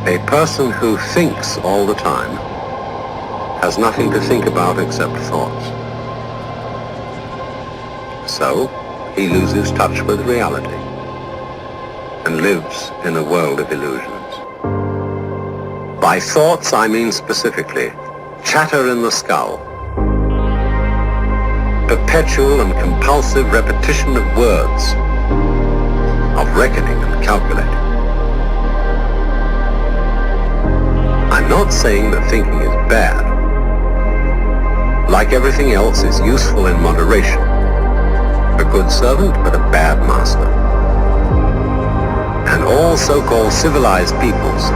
A person who thinks all the time has nothing to think about except thoughts. So, he loses touch with reality and lives in a world of illusions. By thoughts, I mean specifically chatter in the skull, perpetual and compulsive repetition of words, of reckoning and calculating. I'm not saying that thinking is bad. Like everything else, is useful in moderation. A good servant, but a bad master. And all so-called civilized peoples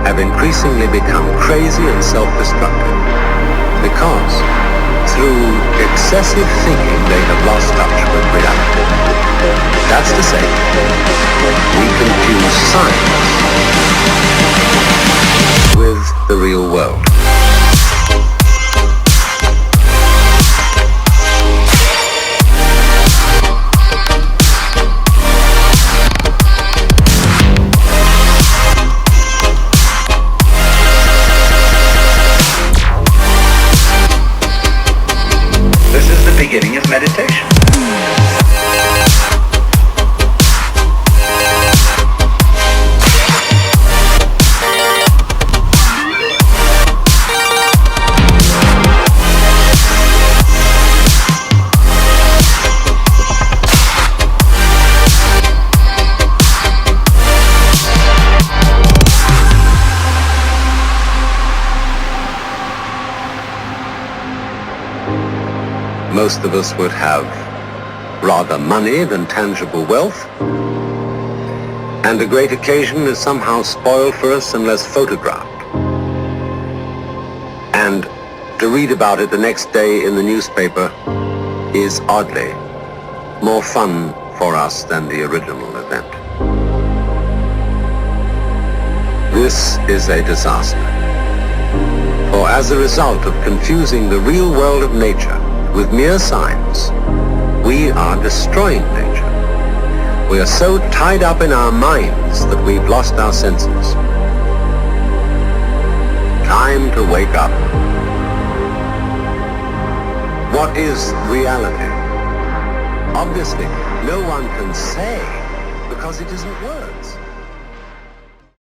have increasingly become crazy and self-destructive because through excessive thinking they have lost touch with reality. That's to say, we confuse science with the real world. This is the beginning of meditation. Most of us would have rather money than tangible wealth, and a great occasion is somehow spoiled for us unless photographed. And to read about it the next day in the newspaper is oddly more fun for us than the original event. This is a disaster, for as a result of confusing the real world of nature with mere signs, we are destroying nature. We are so tied up in our minds that we've lost our senses. Time to wake up. What is reality? Obviously, no one can say because it isn't words.